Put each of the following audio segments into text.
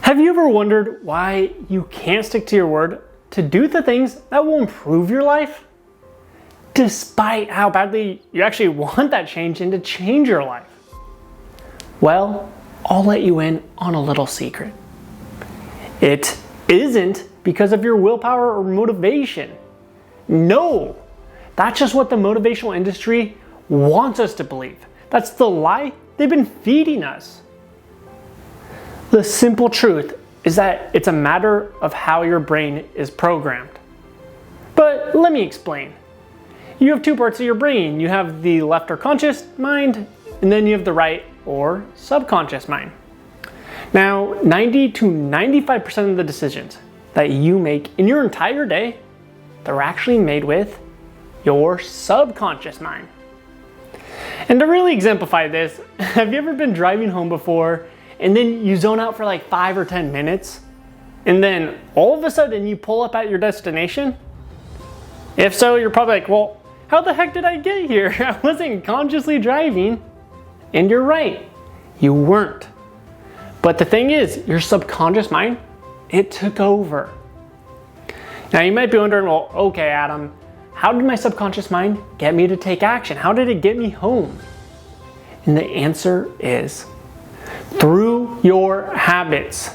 Have you ever wondered why you can't stick to your word to do the things that will improve your life? Despite how badly you actually want that change and to change your life. Well, I'll let you in on a little secret. It isn't because of your willpower or motivation. No, that's just what the motivational industry wants us to believe. That's the lie they've been feeding us. The simple truth is that it's a matter of how your brain is programmed. But let me explain. You have two parts of your brain. You have the left or conscious mind, and then you have the right or subconscious mind. Now, 90 to 95% of the decisions that you make in your entire day, they're actually made with your subconscious mind. And to really exemplify this, have you ever been driving home before and then you zone out for like 5 or 10 minutes and then all of a sudden you pull up at your destination? If so, you're probably like, well, how the heck did I get here? I wasn't consciously driving. And you're right, you weren't. But the thing is, your subconscious mind, it took over. Now you might be wondering, well, okay, Adam, how did my subconscious mind get me to take action? How did it get me home? And the answer is through your habits.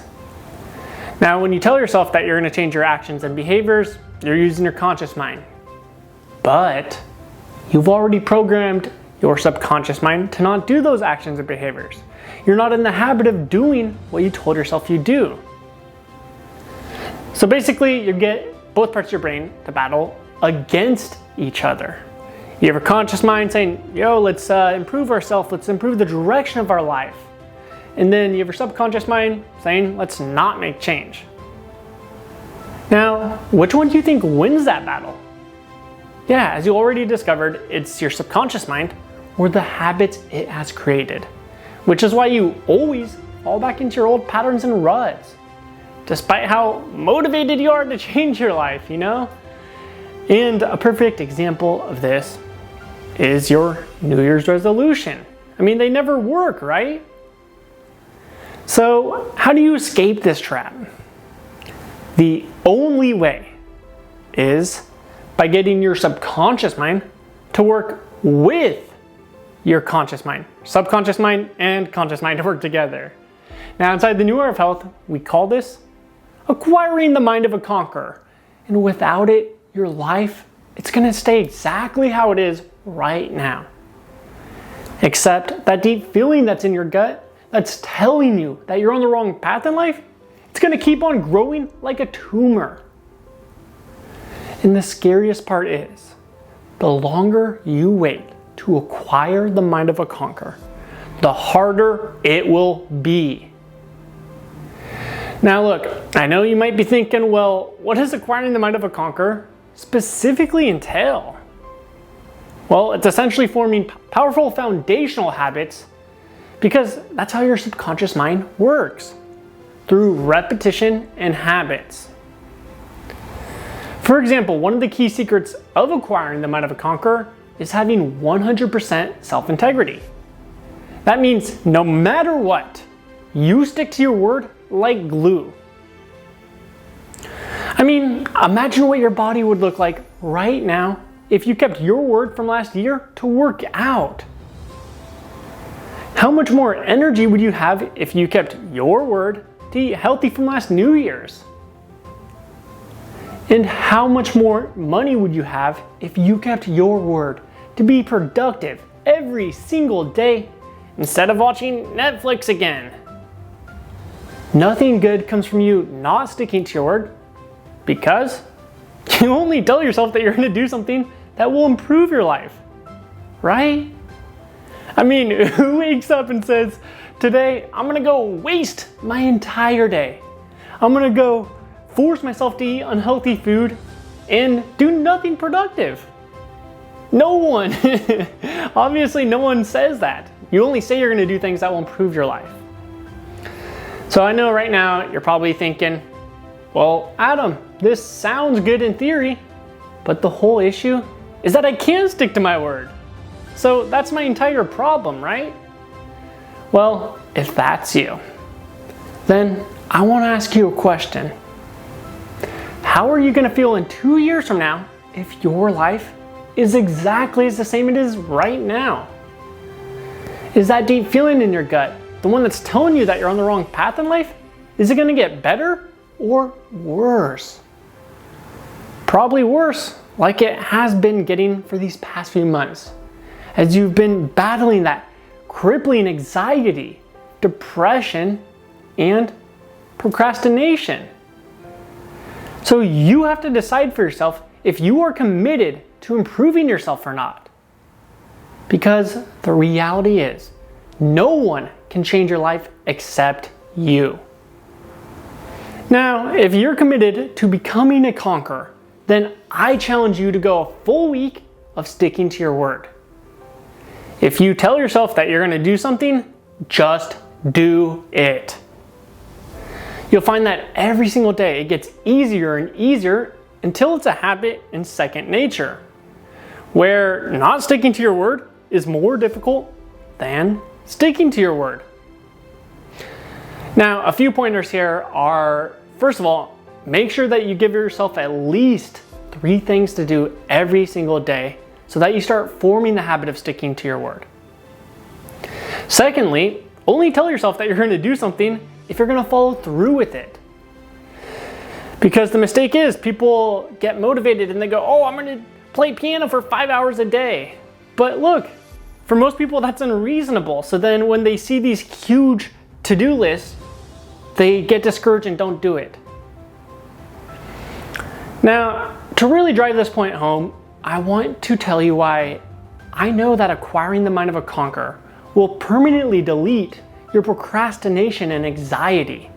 Now, when you tell yourself that you're going to change your actions and behaviors, you're using your conscious mind. But you've already programmed your subconscious mind to not do those actions and behaviors. You're not in the habit of doing what you told yourself you do. So basically, you get both parts of your brain to battle against each other. You have a conscious mind saying, yo, let's improve ourselves, let's improve the direction of our life. And then you have your subconscious mind saying, let's not make change. Now, which one do you think wins that battle? Yeah, as you already discovered, it's your subconscious mind or the habits it has created, which is why you always fall back into your old patterns and ruts, despite how motivated you are to change your life, you know? And a perfect example of this is your New Year's resolution. I mean, they never work, right? So how do you escape this trap? The only way is by getting your subconscious mind to work with your conscious mind. Subconscious mind and conscious mind to work together. Now, inside the New Era of Health, we call this acquiring the mind of a conqueror. And without it, your life, it's gonna stay exactly how it is right now. Except that deep feeling that's in your gut that's telling you that you're on the wrong path in life, it's gonna keep on growing like a tumor. And the scariest part is, the longer you wait to acquire the mind of a conqueror, the harder it will be. Now look, I know you might be thinking, well, what does acquiring the mind of a conqueror specifically entail? Well, it's essentially forming powerful foundational habits because that's how your subconscious mind works, through repetition and habits. For example, one of the key secrets of acquiring the mind of a conqueror is having 100% self-integrity. That means no matter what, you stick to your word like glue. I mean, imagine what your body would look like right now if you kept your word from last year to work out. How much more energy would you have if you kept your word to eat healthy from last New Year's? And how much more money would you have if you kept your word to be productive every single day instead of watching Netflix again? Nothing good comes from you not sticking to your word because you only tell yourself that you're going to do something that will improve your life, right? I mean, who wakes up and says, today I'm going to go waste my entire day. I'm going to go force myself to eat unhealthy food and do nothing productive. No one. Obviously, no one says that. You only say you're going to do things that will improve your life. So I know right now you're probably thinking, well, Adam, this sounds good in theory, but the whole issue is that I can't stick to my word. So that's my entire problem, right? Well, if that's you, then I want to ask you a question. How are you going to feel in 2 years from now if your life is exactly as the same it is right now? Is that deep feeling in your gut the one that's telling you that you're on the wrong path in life? Is it going to get better or worse? Probably worse, like it has been getting for these past few months, as you've been battling that crippling anxiety, depression, and procrastination. So you have to decide for yourself if you are committed to improving yourself or not. Because the reality is, no one can change your life except you. Now, if you're committed to becoming a conqueror, then I challenge you to go a full week of sticking to your word. If you tell yourself that you're going to do something, just do it. You'll find that every single day it gets easier and easier until it's a habit and second nature, where not sticking to your word is more difficult than sticking to your word. Now, a few pointers here are, first of all, make sure that you give yourself at least 3 things to do every single day so that you start forming the habit of sticking to your word. Secondly, only tell yourself that you're going to do something if you're going to follow through with it. Because the mistake is people get motivated and they go, oh, I'm going to play piano for 5 hours a day. But look, for most people that's unreasonable. So then when they see these huge to-do lists, they get discouraged and don't do it. Now, to really drive this point home, I want to tell you why I know that acquiring the mind of a conqueror will permanently delete your procrastination and anxiety.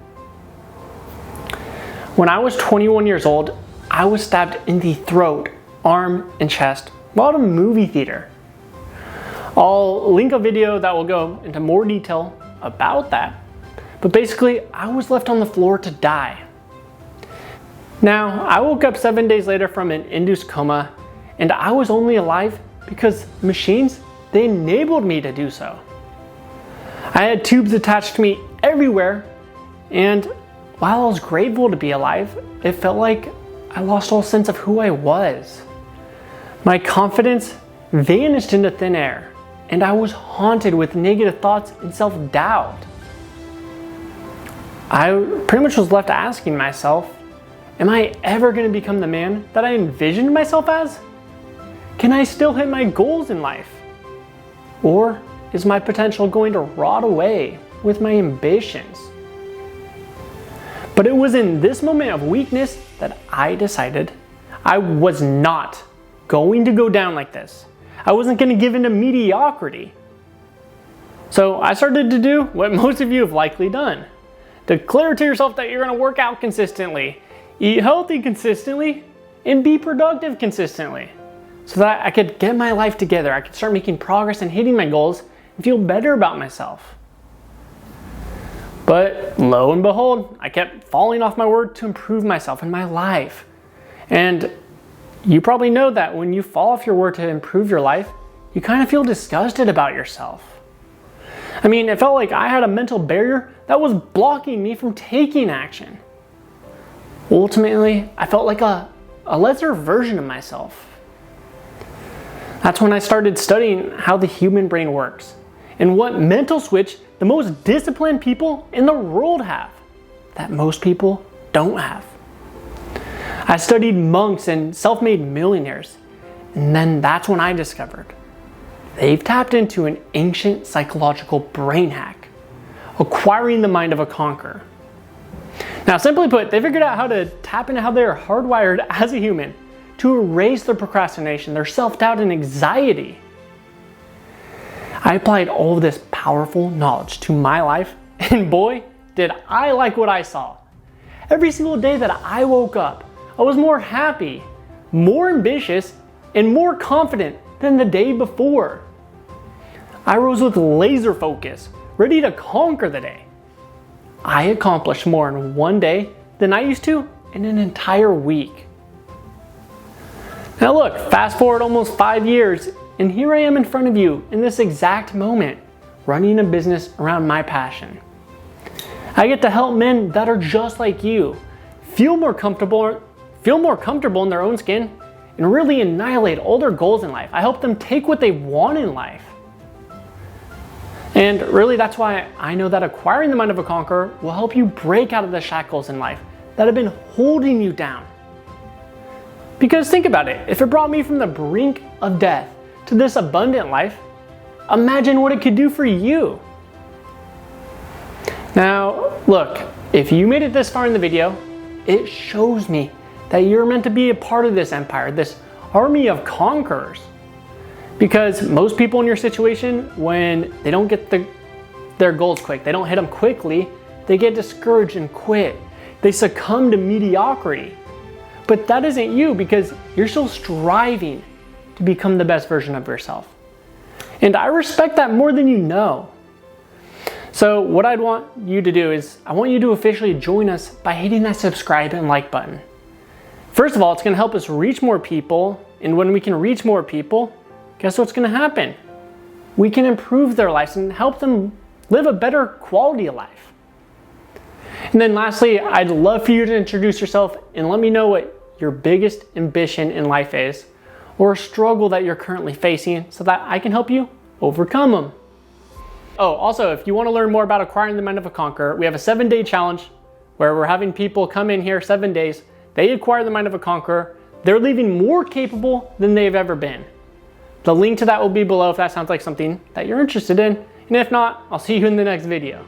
When I was 21 years old, I was stabbed in the throat, arm, and chest while at a movie theater. I'll link a video that will go into more detail about that, but basically I was left on the floor to die. Now, I woke up 7 days later from an induced coma, and I was only alive because machines, they enabled me to do so. I had tubes attached to me everywhere, and while I was grateful to be alive, it felt like I lost all sense of who I was. My confidence vanished into thin air, and I was haunted with negative thoughts and self-doubt. I pretty much was left asking myself, am I ever going to become the man that I envisioned myself as? Can I still hit my goals in life? Or is my potential going to rot away with my ambitions? But it was in this moment of weakness that I decided I was not going to go down like this. I wasn't going to give in to mediocrity. So I started to do what most of you have likely done. Declare to yourself that you're going to work out consistently, eat healthy consistently, and be productive consistently, so that I could get my life together. I could start making progress and hitting my goals and feel better about myself. But lo and behold, I kept falling off my word to improve myself in my life. And you probably know that when you fall off your word to improve your life, you kind of feel disgusted about yourself. I mean, it felt like I had a mental barrier that was blocking me from taking action. Ultimately, I felt like a lesser version of myself. That's when I started studying how the human brain works and what mental switch the most disciplined people in the world have that most people don't have. I studied monks and self-made millionaires, and then that's when I discovered they've tapped into an ancient psychological brain hack, acquiring the mind of a conqueror. Now, simply put, they figured out how to tap into how they are hardwired as a human to erase their procrastination, their self-doubt, and anxiety. I applied all of this powerful knowledge to my life, and boy, did I like what I saw. Every single day that I woke up, I was more happy, more ambitious, and more confident than the day before. I rose with laser focus, ready to conquer the day. I accomplished more in one day than I used to in an entire week. Now look, fast forward almost 5 years, and here I am in front of you in this exact moment, running a business around my passion. I get to help men that are just like you feel more comfortable in their own skin and really annihilate all their goals in life. I help them take what they want in life. And really, that's why I know that acquiring the mind of a conqueror will help you break out of the shackles in life that have been holding you down. Because think about it, if it brought me from the brink of death to this abundant life, imagine what it could do for you. Now, look, if you made it this far in the video, it shows me that you're meant to be a part of this empire, this army of conquerors. Because most people in your situation, when they don't get their goals quick, they don't hit them quickly, they get discouraged and quit. They succumb to mediocrity. But that isn't you, because you're still striving to become the best version of yourself. And I respect that more than you know. So what I'd want you to do is, I want you to officially join us by hitting that subscribe and like button. First of all, it's gonna help us reach more people, and when we can reach more people, guess what's gonna happen? We can improve their lives and help them live a better quality of life. And then lastly, I'd love for you to introduce yourself and let me know what your biggest ambition in life is, or a struggle that you're currently facing, so that I can help you overcome them. Oh, also, if you want to learn more about acquiring the mind of a conqueror, we have a 7-day challenge where we're having people come in here 7 days. They acquire the mind of a conqueror. They're leaving more capable than they've ever been. The link to that will be below if that sounds like something that you're interested in. And if not, I'll see you in the next video.